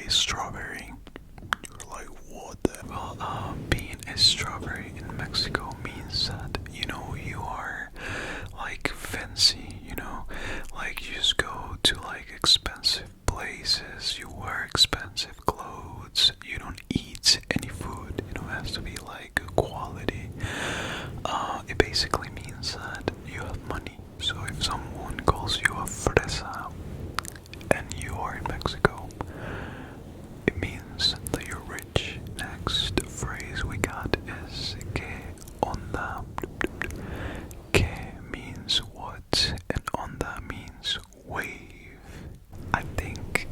a strawberry. You're like, what the? Well, being a strawberry in Mexico means that, you are like fancy, like you just go to like expensive places, you wear expensive clothes, you don't eat any food, it has to be like quality. It basically means that you have money. So if someone calls you a fresa and you are in Mexico, it means that you're rich. Next phrase we got is que onda. Que means what, and onda means wave. I think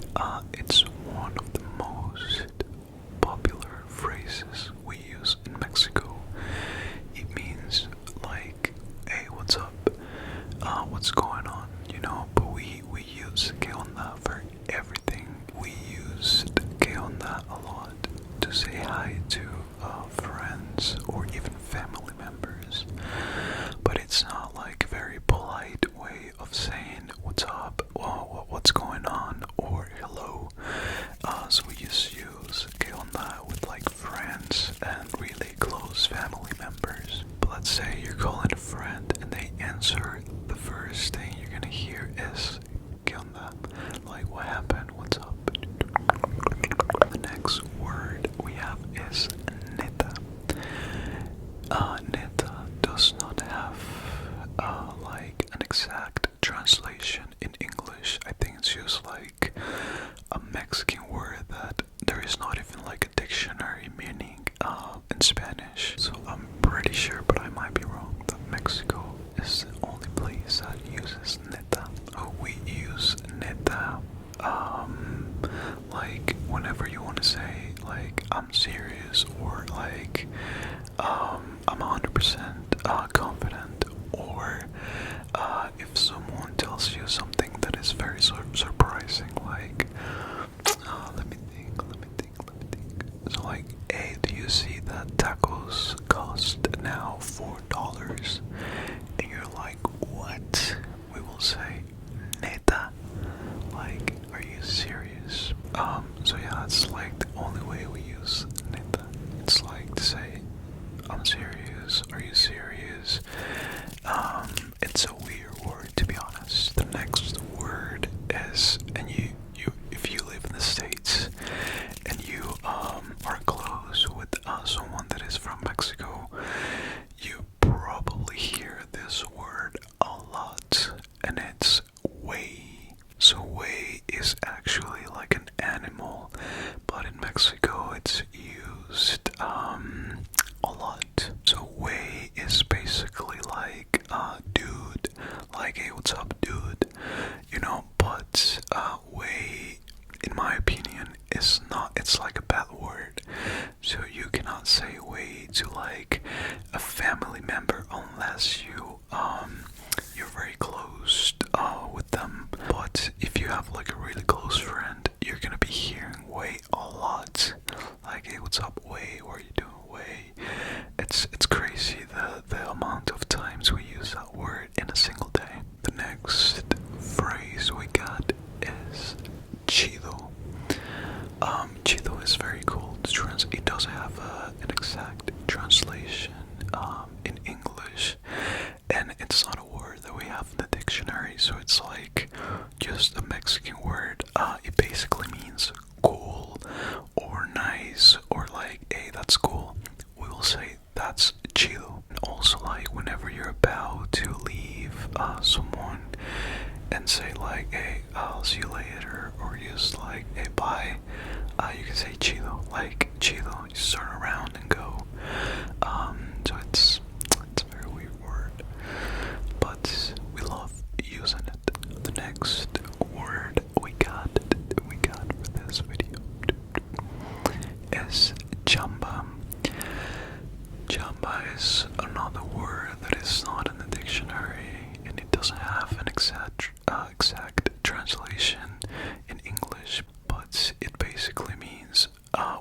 it's one of the most popular phrases we use in Mexico. It means like, hey, what's up? What's going on? But we use que onda for everything. We use que onda a lot to say hi to friends or even family members. But it's not like a very polite way of saying what's up, or what's going on, or hello. So we just use que onda with like friends and really close family members. But let's say you're calling a friend and they answer, the first thing you're gonna hear is que onda, like what happened, what's up. The next word we have is neta. Neta does not have like an exact translation in English. I think it's just like a Mexican word that there is not even like a dictionary meaning in Spanish. So I'm pretty sure, but I might be wrong, that Mexico is the only place that uses neta. We use neta like whenever you want to say like I'm serious, or like I'm 100% confident, or if someone tells you something that is very surprising, like let me think. So like, hey, do you see that tacos cost now $4? And you're like, what? We will say neta, like, are you serious? So yeah, it's like the only way we use neta. It's like to say, I'm serious, are you serious? It's a weird word, to be honest. The next word is, and you if you live in the States and you are close with someone that is from Mexico, you probably hear this word a lot, and it's way. So way is actually like an animal, but in Mexico it's used a lot. So way is basically like dude, like, hey, what's up, dude? But way, in my opinion, is not, it's like a bad word. So you cannot say way to like a family member unless you're very close with them. But if you have like a really close friend, you're gonna be hearing way a lot. Like, hey, what's up, way? What are you doing, way? It's crazy the amount of times we use that word in a single day. The next phrase we got is chido. Chido is very cool. It doesn't have an exact translation in English, and it's not a word that we have in the dictionary, so it's like just a Mexican word. It basically means cool or nice, or like, hey, that's cool. We will say that's chido. And also, like, whenever you're about to leave someone and say like, hey, I'll see you later, or just like, hey, bye, you can say chido, like chido, you just turn around and go. So it's a very weird word, but we love using it. The next word we got for this video is chamba. Chamba is another word that is not in the dictionary, and it doesn't have an exact translation in English, but it basically means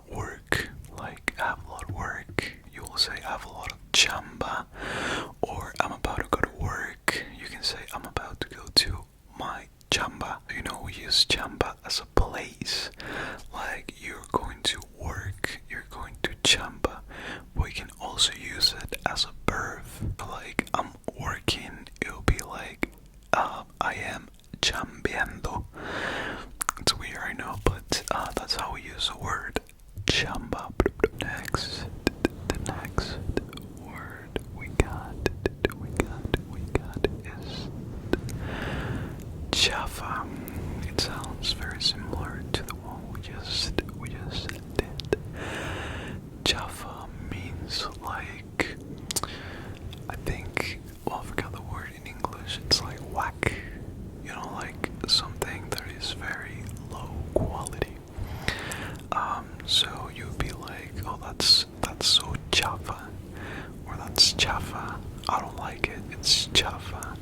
work. Like, I have a lot of work. You will say I have a lot how we use the word chamba. Next, the next word we got is Chffa. It sounds very similar to the one we just did. Chffa means like, I think, well, I forgot the word in English. It's like whack. You know, like something that is very low quality. So you'd be like, oh, that's so Chffa, or that's Chffa. I don't like it. It's Chffa.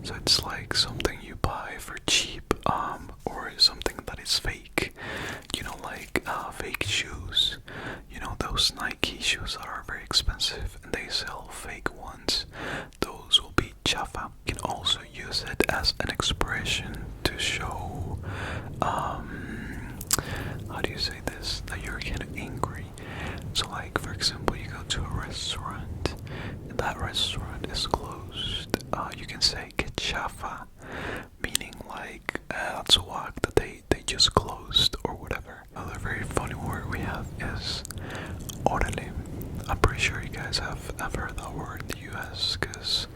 So it's like something you buy for cheap, or something that is fake. You know, like fake shoes. You know, those Nike shoes that are very expensive, and they sell fake ones. Those will be Chffa. You can also use it as an expression to show, how do you say this? That you're getting angry. So, like, for example, you go to a restaurant, and that restaurant is closed. You can say "que Chffa," meaning like that's a walk that they just closed or whatever. Another very funny word we have is Orly. I'm pretty sure you guys have heard that word in the US, because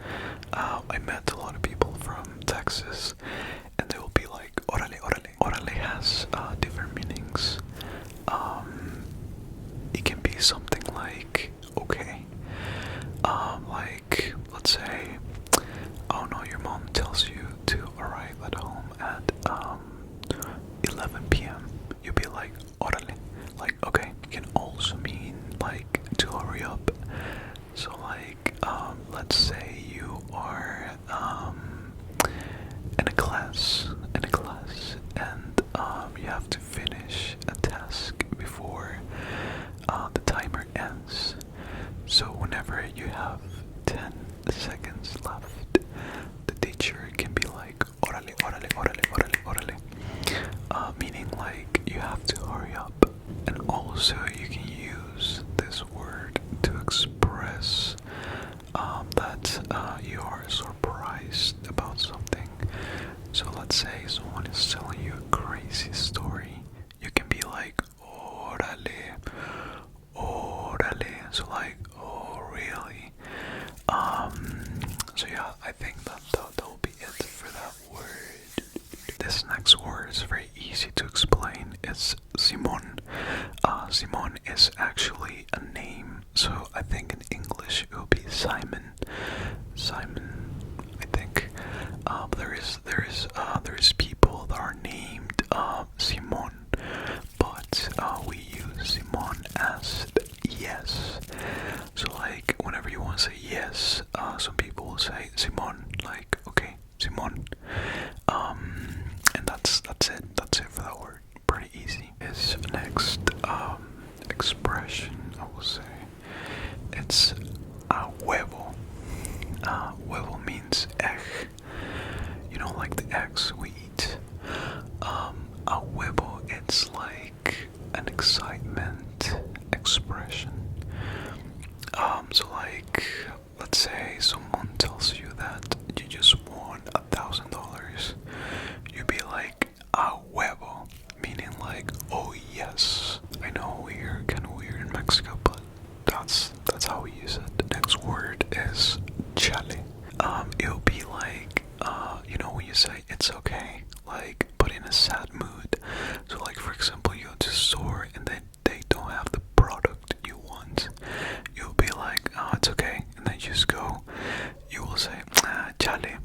I met a lot of people from Texas, and they will be like Orly, Orly. Orly has different meanings. It can be something like okay, like let's say, oh no, your mom tells you to arrive at home at 11 p.m. You'll be like Orly, like okay. It can also mean like to hurry up. So like let's say you are in a class, and you have to finish a task before the timer ends. So whenever you have 10 seconds left, the teacher can be like Orly, Orly, Orly, Orly, Orly, meaning like you have to hurry up. And also you can use this word to express that you are surprised about something. So let's say someone is telling you a crazy story. You can be like, Orale, Orale. So like, oh really? So yeah, I think that will be it for that word. This next word is very easy to explain. It's Simon. Simon is actually a name, so I think in English it will be Simon. Simon, I think. There is people that are named Simon, but we use Simon as yes. So like whenever you want to say yes, some people will say Simon, like okay, Simon. And that's it. That's it for that word. Pretty easy. This next expression, I will say, it's a huevo. Huevo means egg. You know, like the eggs we eat. A huevo, it's like an excitement expression. So like, let's say someone tells you that you just won $1,000. You'd be like, a huevo, meaning like, oh yes. I know we're kind of weird in Mexico, but that's how we use it. The next word is Chelly. It'll be like, you know, when you say it's okay, like, but in a sad mood. So like, for example, you go to the store and then they don't have the product you want. You'll be like, oh, it's okay, and then you just go. You will say, Chelly,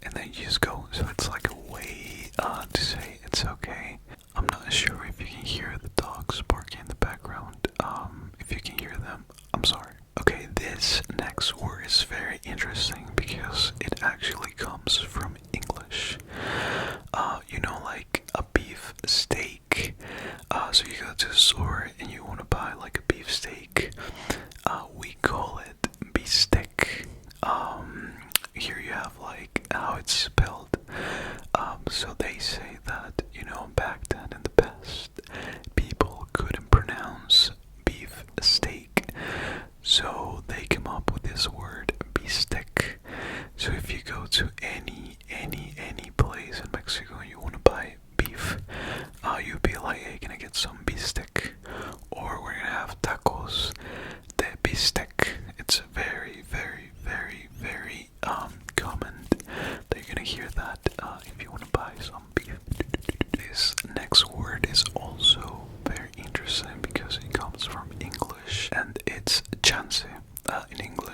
and then you just go. So it's like a way to say it's okay. I'm not sure if you can hear the dogs barking in the background. If you can hear them, I'm sorry. Okay, this next word is very interesting because it actually comes from English. You know, like a beef steak. So you go to the store and you want to buy like a beef steak. We call it beefsteak. Here you have like how it's spelled. So they say that, you know, back then in the past, people couldn't pronounce beef steak. So they came up with this word, beefsteak. So if you go to any place in Mexico and you want to buy beef, you'd be like, hey, can I get some beef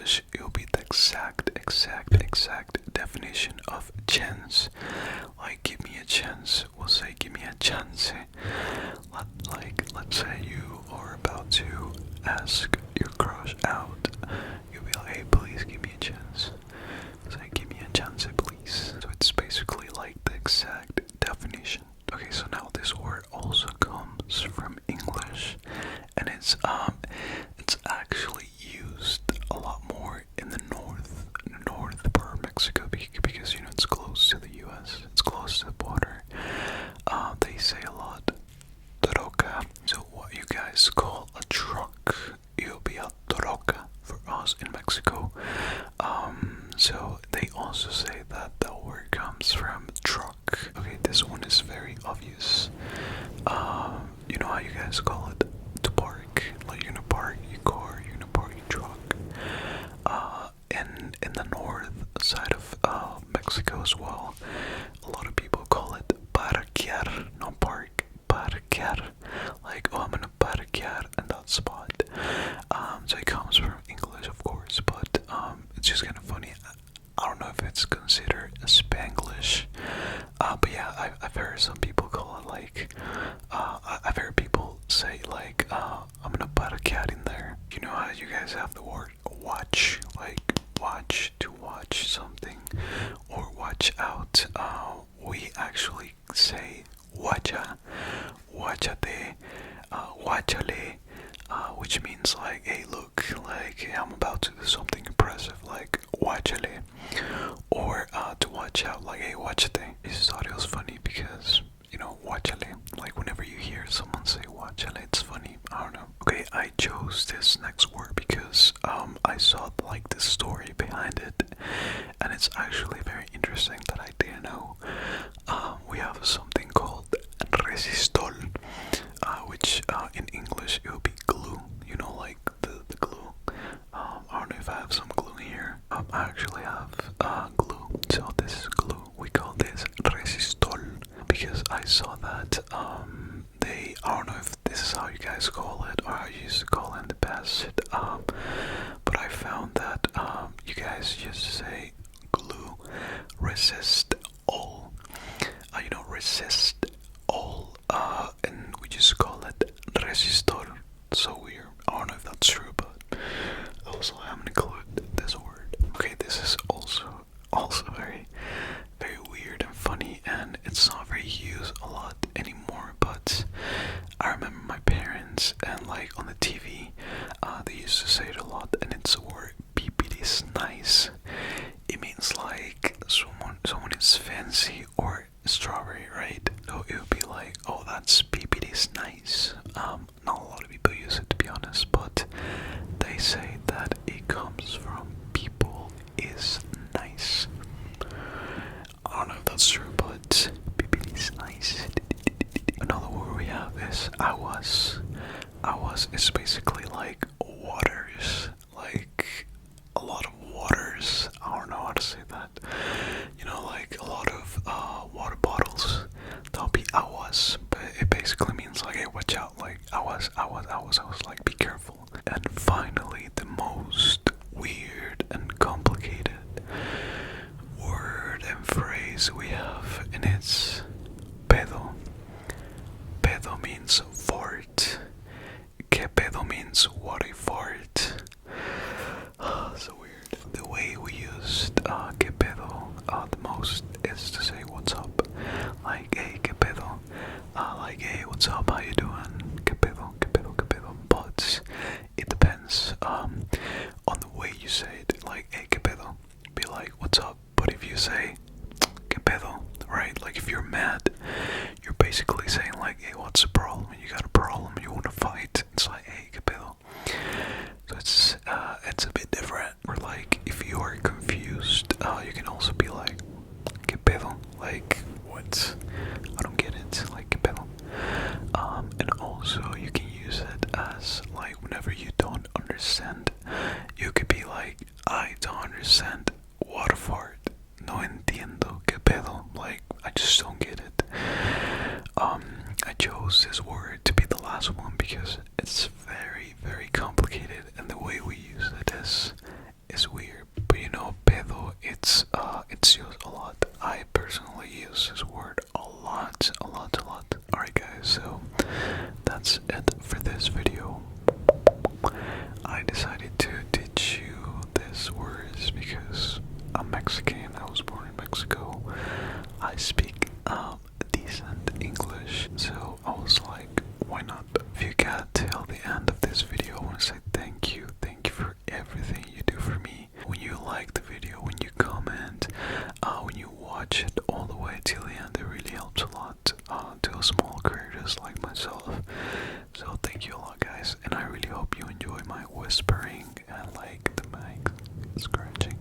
English, it will be the exact definition of chance. Like, give me a chance. We'll say, give me a chance. Let's say you are about to ask your crush out. You'll be like, hey, please give me a chance. Say, give me a chance, please. So it's basically like the exact definition. Okay, so now this word also comes from English, and it's actually used a lot more in the north part of Mexico, because it's close to the U.S. It's close to the border. They say a lot troca. So what you guys call a truck, it'll be a troca for us in Mexico. So they also say that the word comes from truck. Okay, this one is very obvious. You know how you guys call it to park? Like, you're gonna park your car, you're gonna park your truck. In the north side of Mexico as well, a lot of people call it parquear, not park, parquear. Like, oh, I'm gonna parquear in that spot. So it comes from English, of course, but it's just kind of funny. I don't know if it's considered a Spanglish, but yeah, I've heard some people call it like, I've heard people say like, I'm gonna put a cat in there. You know how you guys have the word watch, like watch, to watch something, or watch out. We actually say wacha, wachate, wachale, which means like, hey, look, like, hey, I'm about to do something impressive, like wachale, or to watch out, like, hey, wachate. I just thought it was funny because, wachale, like whenever you hear someone say wachale, it's funny. I don't know. Okay, I chose this next word because I saw like the story behind it, and it's actually very interesting that I didn't know. We have something called Resistol, which in English it will be glue, like the glue. I don't know if I have some glue here. I actually have glue, so this is glue. We call this Resistol because I saw that I don't know if this is how you guys call it or how you used to call it in the past, but I found that you guys used to say glue, resist all, resist all, and we just call it resistor. So weird. I don't know if that's true, but also I'm gonna include this word. Okay, this is also very, very weird and funny, and it's not very used a lot anymore, but I remember my parents, and like on the TV, they used to say it a lot, and it's the word "pipit nice." It means like someone is fancy or strawberry, right? So it would be like, oh, that's pipit nice. Not a lot of people use it, to be honest, but they say that it comes from people is nice. I don't know if that's true, but pipit is nice. Another word we have is aguas. Aguas is basically like waters, like a lot of waters. I don't know how to say that. Like a lot of water bottles. That'll be aguas, but it basically means like, hey, watch out, like aguas. I was like, be careful. And finally, the most weird and complicated word and phrase we have, and it's pedo. Pedo means fart. Que pedo means what a fart. So weird. The way we used que pedo the most is to say what's up. Like, hey, que pedo. Like, hey, what's up? How you doing? Que pedo, que pedo, que pedo. But it depends on the way you say it. Like, hey, que pedo. Be like, what's up? But if you say que pedo, right? Like, if you're mad, you're basically saying like, hey, what's the problem? You got a problem, you want to fight. It's like, hey, que pedo. So it's a bit different. Or like, if you are confused, you can also be like, que pedo? Like, what? I don't get it. Like, que pedo? And also you can use it as like, whenever you don't understand, you could be like, I don't understand. What a fart. No entiendo que pedo. Like, I just don't get it. I chose this word to be the last one because it's very, very complicated, and the way we use it is my whispering and like the mic scratching.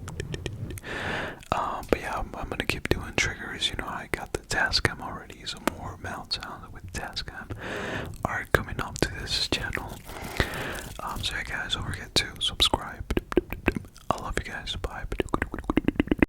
But yeah, I'm gonna keep doing triggers. You know, I got the Tascam already, so more mouth sounds with Tascam are coming up to this channel. So yeah, guys, don't forget to subscribe. I love you guys. Bye.